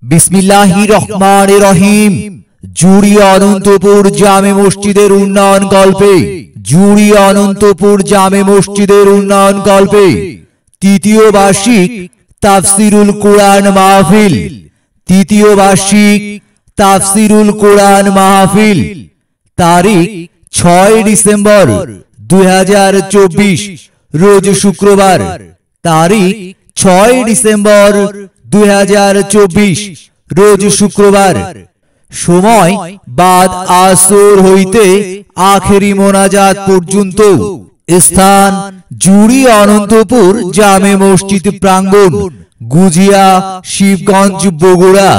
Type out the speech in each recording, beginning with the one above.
বিসমিল্লাহির রহমানির রহিম। জুড়ি অনন্তপুর জামে মসজিদের উন্নয়ন কল্পে জুড়ি অনন্তপুর জামে মসজিদের উন্নয়ন কল্পে তৃতীয় বার্ষিক তাফসিরুল কুরআন মাহফিল। তৃতীয় বার্ষিক তাফসিরুল কুরআন মাহফিল তারিখ 6 ডিসেম্বর 2024 রোজ শুক্রবার। তারিখ 6 ডিসেম্বর 2024 রোজ শুক্রবার। সময় বাদ আসর হইতে আখেরি মোনাজাত পর্যন্ত। স্থান জুড়ি অনন্তপুর জামে মসজিদ প্রাঙ্গণ, গুজিয়া, শিবগঞ্জ, বগুড়া।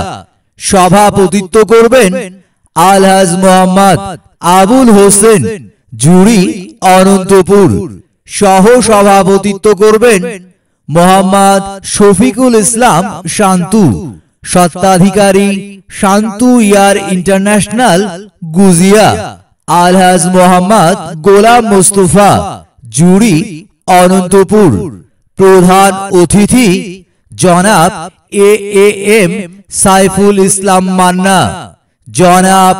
সভাপতিত্ব করবেন আলহাজ মোহাম্মদ আবুল হোসেন, জুড়ি অনন্তপুর। সহ সভাপতিত্ব করবেন মোহাম্মদ শফিকুল ইসলাম শান্তু, স্বত্বাধিকারী শান্তু ইয়ার ইন্টারন্যাশনাল, গুজিয়া। আলহাজ মোহাম্মদ গোলাম মোস্তফা, জুড়ি অনন্তপুর। প্রধান অতিথি জনাব এএম সাইফুল ইসলাম মান্না। জনাব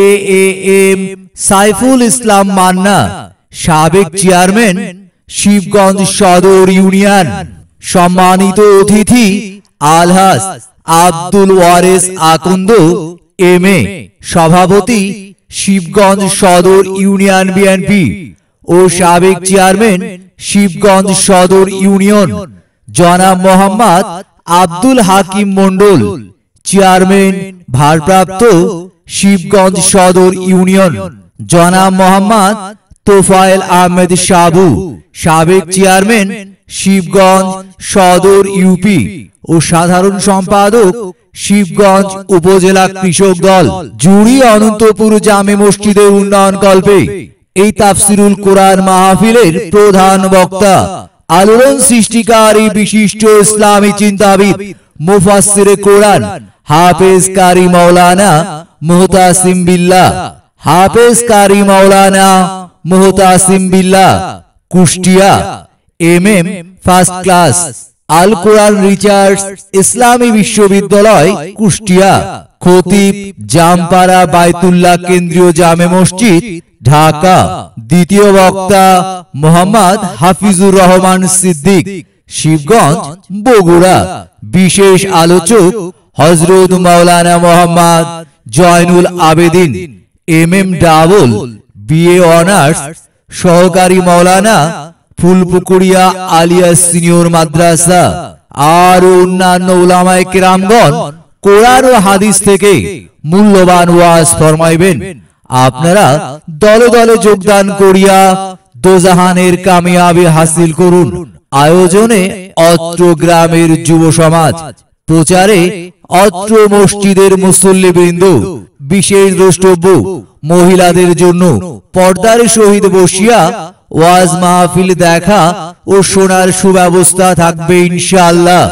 এএম সাইফুল ইসলাম মান্না, সাবেক চেয়ারম্যান শিবগঞ্জ সদর ইউনিয়ন। সম্মানিত অতিথি আলহাজ আব্দুল ওয়ারেস আকন্দ এমএ, সভাপতি শিবগঞ্জ সদর ইউনিয়ন বিএনপি ও সাবেক চেয়ারম্যান শিবগঞ্জ সদর ইউনিয়ন। জনাব মোহাম্মদ আব্দুল হাকিম মন্ডল, চেয়ারম্যান ভারপ্রাপ্ত শিবগঞ্জ সদর ইউনিয়ন। জনাব মোহাম্মদ তোফায়েল আহমেদ সাবু, সাবেক চেয়ারম্যান শিবগঞ্জ সদর ইউপি ও সাধারণ সম্পাদক শিবগঞ্জ উপজেলা কৃষক দল। জুড়ি অনন্তপুর জামে মসজিদের উন্নয়ন কল্পে এই তাফসিরুল কোরআন মাহফিলের প্রধান বক্তা আলোড়ন সৃষ্টিকারী বিশিষ্ট ইসলামী চিন্তাবিদ মুফাসসিরে কোরআন হাফেজ কারি মাওলানা মুহতাসিম বিল্লাহ। হাফেজ কারি মাওলানা মুহতাসিম বিল্লাহ, কুষ্টিয়া। এমএম ফার্স্ট ক্লাস, আল কোরআন রিসার্চ ইসলামী বিশ্ববিদ্যালয়, কুষ্টিয়া। খতিব জামপাড়া বাইতুল্লাহ কেন্দ্রীয় জামে মসজিদ, ঢাকা। দ্বিতীয় বক্তা মোহাম্মদ হাফিজুর রহমান সিদ্দিক, শিবগঞ্জ, বগুড়া। বিশেষ আলোচক হযরত মাওলানা Mohammad Joynul Abedin MM double, BA honours, সহকারী মাওলানা ফুলপুকুরিয়া আলিয়া সিনিয়র মাদ্রাসা। আর অন্যান্য উলামায়ে কেরামগণ কোরআন ও হাদিস থেকে মূল্যবান ওয়াজ ফরমাইবেন। আপনারা দলে দলে যোগদান করিয়া দোজাহানের কামিয়াবি হাসিল করুন। আয়োজনে অত্র গ্রামের যুব সমাজ, প্রচারে অত্র মসজিদের মুসল্লিবৃন্দ। বিশেষ দ্রষ্টব্য মহিলাদের জন্য পর্দার সহিত বসিয়া ওয়াজ মাহফিল দেখা ও শোনার সুব্যবস্থা থাকবে ইনশাআল্লাহ।